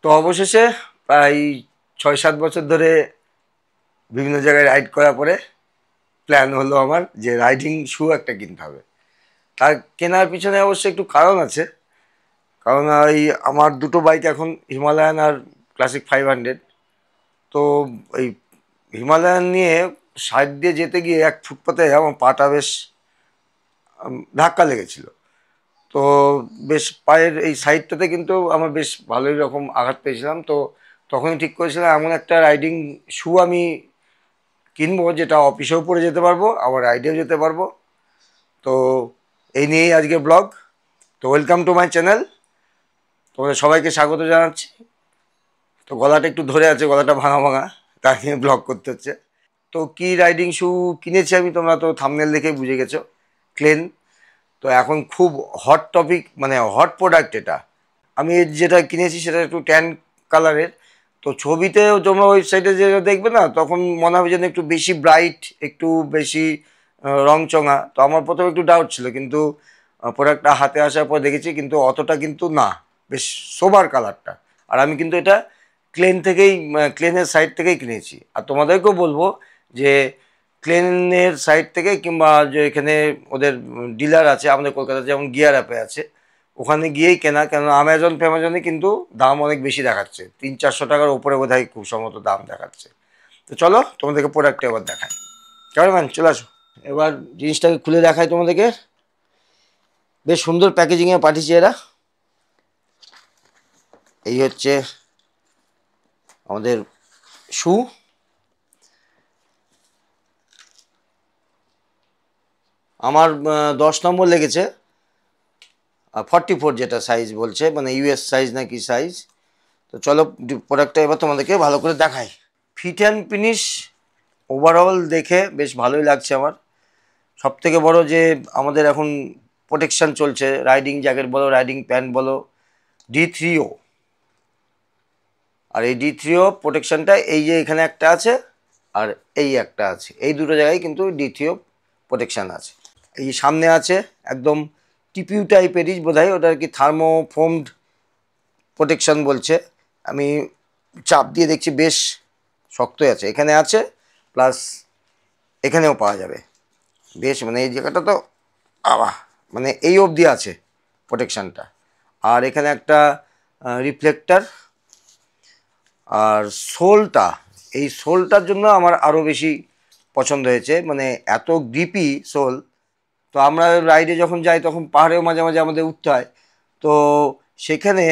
তো অবশেষে প্রায় 6-7 বছর ধরে বিভিন্ন জায়গায় রাইড করার পরে প্ল্যান হলো আমার যে রাইডিং শু একটা কিনতে হবে। তার কেনার পিছনে অবশ্য একটু কারণ আছে। কারণ এই আমার দুটো বাইক এখন হিমালয়ান আর ক্লাসিক 500। তো এই হিমালয়ান নিয়ে সাইড দিয়ে যেতে গিয়ে এক ফুটপাতে আমার পাটা বেশ ধাক্কা লেগেছিল। তো বেশ পায়ের এই সাইডটাতে কিন্তু আমার বেশ ভালোই রকম আঘাত পেয়েছিলাম। তো তখনই ঠিক করেছিলাম এমন একটা রাইডিং শু আমি কিনবো যেটা অফিসেও পরে যেতে পারবো, আবার রাইডেও যেতে পারবো। তো এই নিয়েই আজকে ব্লগ। তো ওয়েলকাম টু মাই চ্যানেল, তোমাদের সবাইকে স্বাগত জানাচ্ছি। তো গলাটা একটু ধরে আছে, গলাটা ভাঙা ভাঙা, তাই নিয়ে ব্লগ করতে হচ্ছে। তো কি রাইডিং শু কিনেছি আমি, তোমরা তো থাম্বনেল দেখে বুঝে গেছো, ক্লেন। তো এখন খুব হট টপিক, মানে হট প্রোডাক্ট এটা। আমি যেটা কিনেছি সেটা একটু ট্যান কালারের। তো ছবিতেও তোমরা ওয়েবসাইটে যেটা দেখবে না, তখন মনে হবে যেন একটু বেশি ব্রাইট, একটু বেশি রংচঙা। তো আমার প্রথমে একটু ডাউট ছিল, কিন্তু প্রোডাক্টটা হাতে আসার পর দেখেছি কিন্তু অতটা কিন্তু না, বেশ সোবার কালারটা। আর আমি কিন্তু এটা ক্লেন থেকেই, ক্লেনের সাইট থেকেই কিনেছি। আর তোমাদেরকেও বলবো যে ক্লেনের সাইট থেকে, কিংবা যে এখানে ওদের ডিলার আছে আমাদের কলকাতাতে, যেমন গিয়ার অ্যাপে আছে, ওখানে গিয়েই কেনা। কেন অ্যামাজন ফ্যামাজনে কিন্তু দাম অনেক বেশি দেখাচ্ছে, 300-400 টাকার ওপরে বোধহয় খুব সম্ভবত দাম দেখাচ্ছে। তো চলো তোমাদেরকে প্রোডাক্টটা এবার দেখাই। কেমন ম্যান, চলে আসো। এবার জিনিসটাকে খুলে দেখাই তোমাদেরকে। বেশ সুন্দর প্যাকেজিংয়ে পাঠিয়েছে এরা। এই হচ্ছে আমাদের শু। আমার 10 নম্বর লেগেছে, 44 যেটা সাইজ বলছে, মানে ইউএস সাইজ না কি সাইজ। তো চলো প্রোডাক্টটা এবার তোমাদেরকে ভালো করে দেখাই। ফিট অ্যান্ড ফিনিশ ওভারঅল দেখে বেশ ভালোই লাগছে আমার। সব থেকে বড় যে আমাদের এখন প্রোটেকশান চলছে, রাইডিং জ্যাকেট বলো, রাইডিং প্যান্ট বলো, D3O। আর এই D3O প্রোটেকশানটা এই যে এখানে একটা আছে, আর এই একটা আছে, এই দুটো জায়গায় কিন্তু D3O প্রোটেকশান আছে। এই যে সামনে আছে একদম টিপিউ টাইপেরই বোধহয়, ওটা আর কি থার্মোফোমড প্রোটেকশান বলছে। আমি চাপ দিয়ে দেখছি বেশ শক্তই আছে, এখানে আছে, প্লাস এখানেও পাওয়া যাবে। বেশ, মানে এই জায়গাটা তো আবা, মানে এই অবধি আছে প্রোটেকশানটা। আর এখানে একটা রিফ্লেক্টার। আর সোলটা, এই সোলটার জন্য আমার আরও বেশি পছন্দ হয়েছে, মানে এত গ্রিপি সোল। তো আমরা রাইডে যখন যাই তখন পাহাড়েও মাঝে মাঝে আমাদের উঠতে হয়। তো সেখানে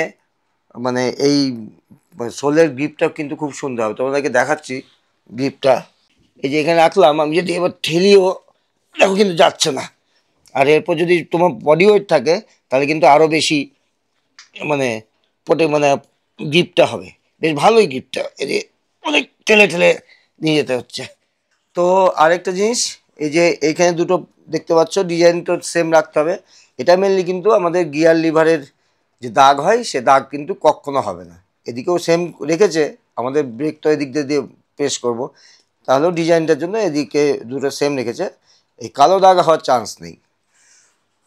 মানে এই সোলের গ্রিপটা কিন্তু খুব সুন্দর হবে। তোমাদেরকে দেখাচ্ছি গ্রিপটা। এই যে এখানে রাখলাম, আমি যদি এবার ঠেলিও দেখো কিন্তু যাচ্ছে না। আর এরপর যদি তোমার বডি ওয়েট থাকে তাহলে কিন্তু আরও বেশি, মানে মানে গিফটটা হবে। বেশ ভালোই গিফটটা, এই যে অনেক ঠেলে ঠেলে নিয়ে যেতে হচ্ছে। তো আরেকটা জিনিস, এই যে এইখানে দুটো দেখতে পাচ্ছ, ডিজাইন তো সেম রাখতে হবে। এটা মেনলি কিন্তু আমাদের গিয়ার লিভারের যে দাগ হয় সে দাগ কিন্তু কখনো হবে না। এদিকেও সেম রেখেছে, আমাদের ব্রেক তো এদিক দিয়ে প্রেস করব, তাহলেও ডিজাইনটার জন্য এদিকে দুটো সেম রেখেছে, এই কালো দাগ হওয়ার চান্স নেই।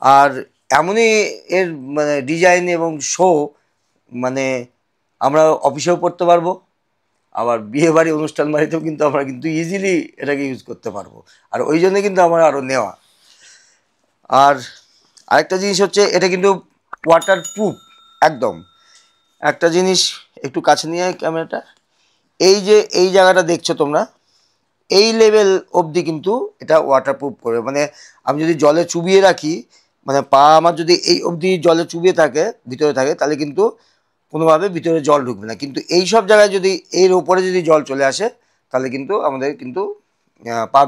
আর এমনই এর মানে ডিজাইন এবং শো, মানে আমরা অফিসেও পড়তে পারবো, আবার বিয়ে বাড়ি অনুষ্ঠান বাড়িতেও কিন্তু আমরা কিন্তু ইজিলি এটাকে ইউজ করতে পারবো। আর ওই জন্য কিন্তু আমার আরও নেওয়া। আর আরেকটা জিনিস হচ্ছে, এটা কিন্তু ওয়াটার প্রুফ একদম। একটা জিনিস একটু কাছে নিয়ে ক্যামেরাটা, এই যে এই জায়গাটা দেখছো তোমরা, এই লেভেল অবধি কিন্তু এটা ওয়াটারপ্রুফ করবে। মানে আমি যদি জলে চুবিয়ে রাখি, মানে পা আমার যদি এই অবধি জলে চুবিয়ে থাকে, ভিতরে থাকে, তাহলে কিন্তু কোনোভাবে ভিতরে জল ঢুকবে না। কিন্তু এই সব জায়গায় যদি এর ওপরে যদি জল চলে আসে, তাহলে কিন্তু আমাদের কিন্তু পা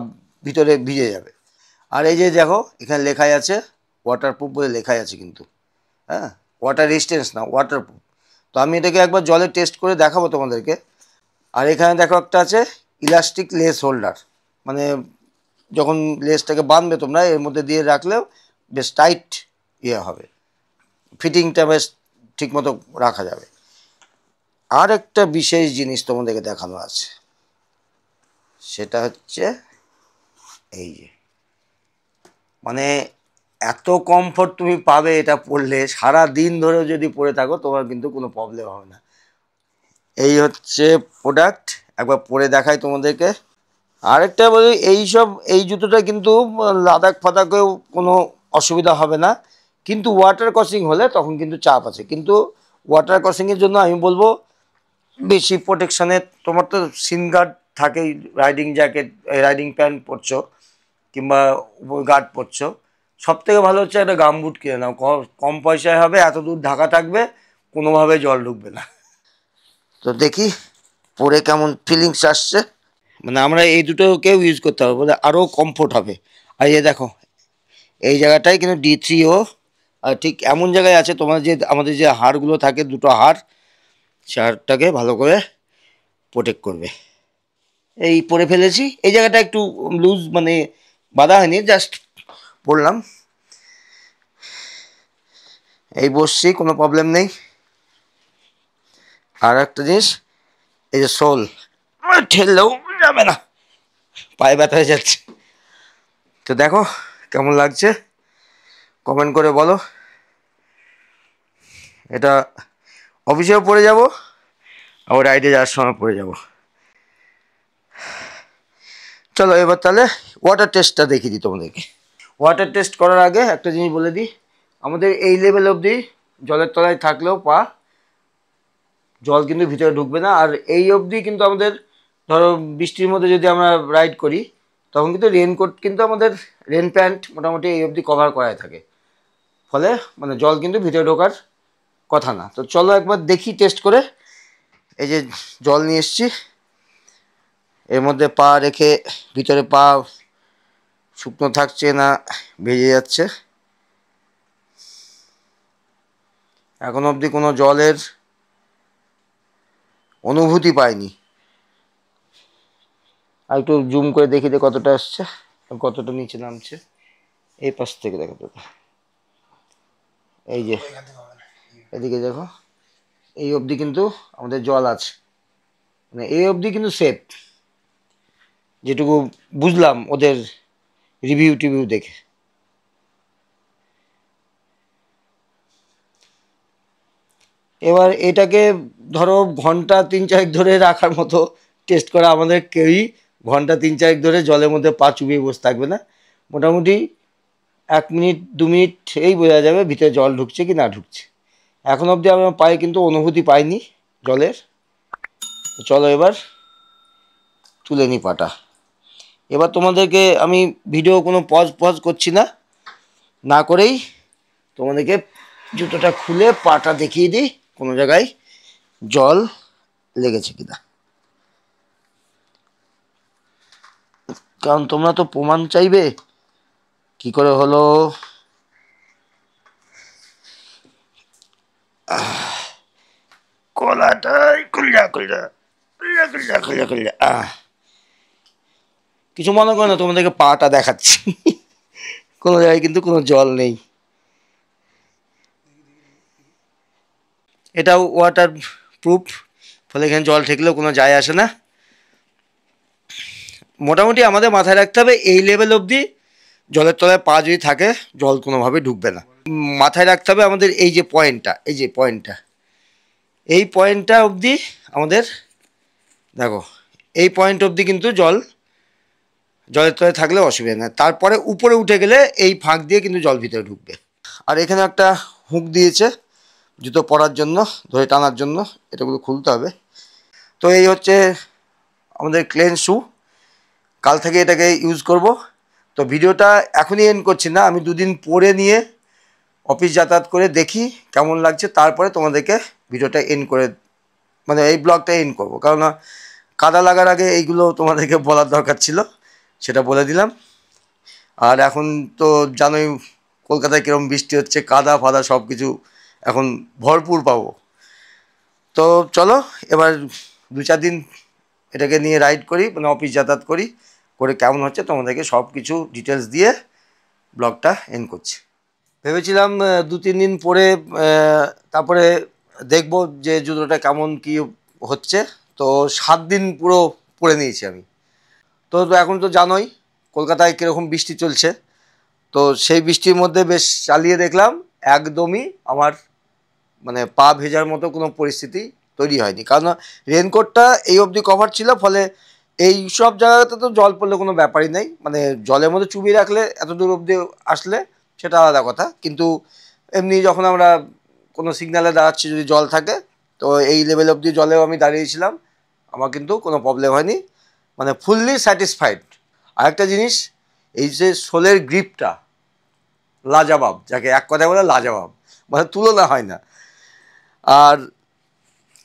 ভিতরে ভিজে যাবে। আর এই যে দেখো এখানে লেখাই আছে ওয়াটারপ্রুফ বলে, লেখাই আছে কিন্তু, হ্যাঁ, ওয়াটার রেজিস্ট্যান্স না, ওয়াটারপ্রুফ। তো আমি এটাকে একবার জলে টেস্ট করে দেখাবো তোমাদেরকে। আর এখানে দেখো একটা আছে ইলাস্টিক লেস হোল্ডার, মানে যখন লেসটাকে বাঁধবে তোমরা, এর মধ্যে দিয়ে রাখলেও বেশ টাইট ইয়ে হবে, ফিটিংটা বেশ ঠিকমতো রাখা যাবে। আর একটা বিশেষ জিনিস তোমাদেরকে দেখানো আছে, সেটা হচ্ছে এই যে, মানে এত কমফোর্ট তুমি পাবে এটা পরলে, সারা দিন ধরেও যদি পরে থাকো তোমার কিন্তু কোনো প্রবলেম হবে না। এই হচ্ছে প্রোডাক্ট, একবার পরে দেখাই তোমাদেরকে। আরেকটা বলি, এই জুতোটা কিন্তু লাদাখ ফাদাখেও কোনো অসুবিধা হবে না, কিন্তু ওয়াটার ক্রসিং হলে তখন কিন্তু চাপ আছে। কিন্তু ওয়াটার ক্রসিংয়ের জন্য আমি বলবো বেশি প্রোটেকশানের, তোমার তো সিন গার্ড থাকেই, রাইডিং জ্যাকেট, রাইডিং প্যান্ট পরছো কিংবা গার্ড পরছো, সব থেকে ভালো হচ্ছে একটা গামবুট কিনে নাও, কম পয়সায় হবে, এত দূর ঢাকা থাকবে, কোনোভাবে জল ঢুকবে না। তো দেখি পরে কেমন ফিলিংস আসছে। মানে আমরা এই দুটোকেও ইউজ করতে হবে বলে আরও কমফোর্ট হবে। আর এই দেখো এই জায়গাটায় কিন্তু D3O, আর ঠিক এমন জায়গায় আছে, তোমার যে আমাদের যে হাড়গুলো থাকে, দুটো হাড়, সে হাড়টাকে ভালো করে প্রোটেক্ট করবে। এই পরে ফেলেছি, এই জায়গাটা একটু লুজ, মানে বাঁধা হয়নি, জাস্ট পড়লাম, এই বসছি, কোনো প্রবলেম নেই। আর একটা জিনিস, এই যে সোল ঠেললেও যাবে না, পায়ে ব্যথা হয়ে যাচ্ছে। তো দেখো কেমন লাগছে, কমেন্ট করে বলো। এটা অফিসেও পরে যাব, আবার রাইডে যাওয়ার সময় পরে যাব। চলো এবার তাহলে ওয়াটার টেস্টটা দেখিয়ে দিই তোমাদেরকে। ওয়াটার টেস্ট করার আগে একটা জিনিস বলে দিই, আমাদের এই লেভেল অবধি জলের তলায় থাকলেও জল কিন্তু ভিতরে ঢুকবে না। আর এই অবধি কিন্তু আমাদের, ধরো বৃষ্টির মধ্যে যদি আমরা রাইড করি, তখন কিন্তু রেনকোট, কিন্তু আমাদের রেন প্যান্ট মোটামুটি এই অবধি কভার করাই থাকে, ফলে মানে জল কিন্তু ভিতরে ঢোকার কথা না। তো চলো একবার দেখি টেস্ট করে। এই যে জল নিয়ে এসছি, এর মধ্যে পা রেখে, ভিতরে পা শুকনো থাকছে না ভেজে যাচ্ছে, এখন অবধি কোনো জলের অনুভূতি পাইনি। আর একটু জুম করে দেখি দে কতটা আসছে, কতটা নিচে নামছে। এই পাশ থেকে দেখো তো, এই যে এদিকে দেখো, এই অবধি কিন্তু আমাদের জল আছে, মানে এই অবধি কিন্তু সেফ, যেটুকু বুঝলাম ওদের রিভিউ টিভিউ দেখে। এবার এটাকে ধরো ঘন্টা 3-4 ধরে রাখার মতো টেস্ট করা, আমাদের কেউই ঘন্টা 3-4 ধরে জলের মধ্যে পা চুবিয়ে বসে থাকবে না। মোটামুটি 1 মিনিট 2 মিনিট এই বোঝা যাবে ভিতরে জল ঢুকছে কি না ঢুকছে। এখন অবধি আমার পায়ে কিন্তু অনুভূতি পাইনি জলের। চলো এবার তুলে নিই পাটা। এবার তোমাদেরকে আমি ভিডিও কোনো পজ পজ করছি না, না করেই তোমাদেরকে জুতোটা খুলে পাটা দেখিয়ে দিই কোনো জায়গায় জল লেগেছে কিনা, কারণ তোমরা তো প্রমাণ চাইবে কি করে হলো। কলাটাই খুলজা খুলজা খুলজা খুলজা খুলজা খুলজা কিছু মনে করো না, তোমাদেরকে পাটা দেখাচ্ছি। কোনো জায়গায় কিন্তু কোনো জল নেই। এটাও ওয়াটার প্রুফ, ফলে এখানে জল ঠেকলেও কোনো যায় আসে না। মোটামুটি আমাদের মাথায় রাখতে হবে এই লেভেল অবধি জলের তলায় পা যদি থাকে জল কোনোভাবে ঢুকবে না। মাথায় রাখতে হবে আমাদের এই যে পয়েন্টটা, এই যে পয়েন্টটা, এই পয়েন্টটা অবধি আমাদের, দেখো এই পয়েন্ট অবধি কিন্তু জলের তলায় থাকলে অসুবিধা নেই, তারপরে উপরে উঠে গেলে এই ফাঁক দিয়ে কিন্তু জল ভিতরে ঢুকবে। আর এখানে একটা হুক দিয়েছে জুতো পরার জন্য, ধরে টানার জন্য, এটাগুলো খুলতে হবে। তো এই হচ্ছে আমাদের ক্লেন শু, কাল থেকে এটাকে ইউজ করব। তো ভিডিওটা এখনই এন্ড করছি না, আমি 2 দিন পরে নিয়ে অফিস যাতায়াত করে দেখি কেমন লাগছে, তারপরে তোমাদেরকে ভিডিওটা এন্ড করে, মানে এই ব্লগটা এন্ড করবো। কারণ কাদা লাগার আগে এইগুলো তোমাদেরকে বলার দরকার ছিল, সেটা বলে দিলাম। আর এখন তো জানোই কলকাতায় কীরকম বৃষ্টি হচ্ছে, কাদা ফাদা সব কিছু এখন ভরপুর পাবো। তো চলো এবার 2-4 দিন এটাকে নিয়ে রাইড করি, মানে অফিস যাতায়াত করি, করে কেমন হচ্ছে তোমাদেরকে সব কিছু ডিটেলস দিয়ে ব্লগটা এন্ড করছি। ভেবেছিলাম 2-3 দিন পরে তারপরে দেখব যে জুতোটা কেমন কি হচ্ছে। তো 7 দিন পুরো পরে নিয়েছি আমি। তো এখন তো জানোই কলকাতায় কীরকম বৃষ্টি চলছে, তো সেই বৃষ্টির মধ্যে বেশ চালিয়ে দেখলাম, একদমই আমার মানে পা ভেজার মতো কোনো পরিস্থিতি তৈরি হয়নি, কারণ রেনকোটটা এই অবধি কভার ছিল, ফলে এই সব জায়গাতে তো জল পড়লে কোনো ব্যাপারই নেই, মানে জলের মধ্যে চুবিয়ে রাখলে এত দূর অবধি আসলে সেটা আলাদা কথা, কিন্তু এমনি যখন আমরা কোনো সিগন্যালে দাঁড়াচ্ছি যদি জল থাকে, তো এই লেভেল অবধি জলেও আমি দাঁড়িয়েছিলাম, আমার কিন্তু কোনো প্রবলেম হয়নি, মানে ফুললি স্যাটিসফাইড। আরেকটা জিনিস, এই যে শোলের গ্রিপটা লাজবাব, যাকে এক কথায় বলে লাজবাব, মানে তুলনা হয় না। আর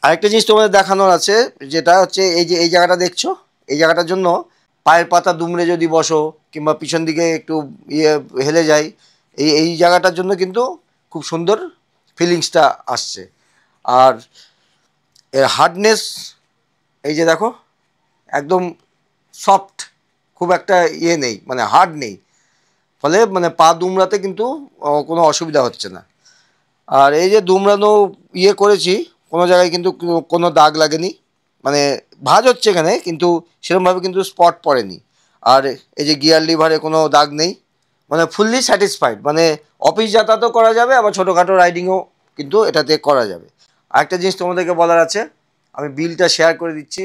আরেকটা জিনিস তোমাদের দেখানোর আছে, যেটা হচ্ছে এই যে এই জায়গাটা দেখছো, এই জায়গাটার জন্য পায়ের পাতা দুমড়ে যদি বসো কিংবা পিছন দিকে একটু ইয়ে হেলে যায়, এই এই জায়গাটার জন্য কিন্তু খুব সুন্দর ফিলিংসটা আসছে। আর এর হার্ডনেস, এই যে দেখো একদম সফট, খুব একটা ইয়ে নেই, মানে হার্ড নেই, ফলে মানে পা দুমড়াতে কিন্তু কোনো অসুবিধা হচ্ছে না। আর এই যে দুমড়ানো ইয়ে করেছি, কোনো জায়গায় কিন্তু কোনো দাগ লাগেনি, মানে ভাঁজ হচ্ছে এখানে কিন্তু সেরকমভাবে কিন্তু স্পট পড়েনি। আর এই যে গিয়ার লিভারে কোনো দাগ নেই, মানে ফুললি স্যাটিসফাইড, মানে অফিস যাতায়াতও করা যাবে, আবার ছোটোখাটো রাইডিংও কিন্তু এটাতে করা যাবে। আরেকটা জিনিস তোমাদেরকে বলার আছে, আমি বিলটা শেয়ার করে দিচ্ছি,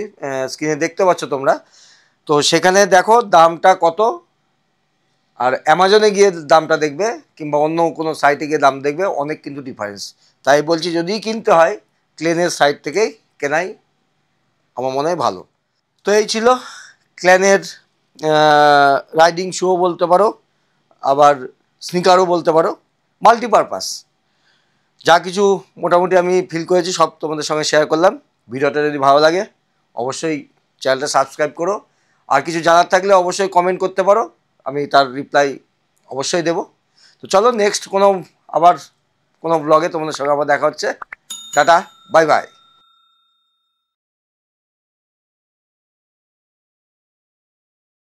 স্ক্রিনে দেখতে পাচ্ছ তোমরা, তো সেখানে দেখো দামটা কত, আর অ্যামাজনে গিয়ে দামটা দেখবে কিংবা অন্য কোনো সাইটে গিয়ে দাম দেখবে, অনেক কিন্তু ডিফারেন্স। তাই বলছি যদি কিনতে হয় ক্লেনের সাইট থেকেই কেনাই আমার মনে হয় ভালো। তো এই ছিল ক্লেনের রাইডিং শুও বলতে পারো, আবার স্নিকারও বলতে পারো, মাল্টিপারপাস। যা কিছু মোটামুটি আমি ফিল করেছি সব তোমাদের সঙ্গে শেয়ার করলাম। ভিডিওটা যদি ভালো লাগে অবশ্যই চ্যানেলটা সাবস্ক্রাইব করো, আর কিছু জানার থাকলে অবশ্যই কমেন্ট করতে পারো, আমি তার রিপ্লাই অবশ্যই দেবো। তো চলো নেক্সট কোনো আবার কোনো ব্লগে তোমাদের সঙ্গে আবার দেখা হচ্ছে। Tata, bye bye.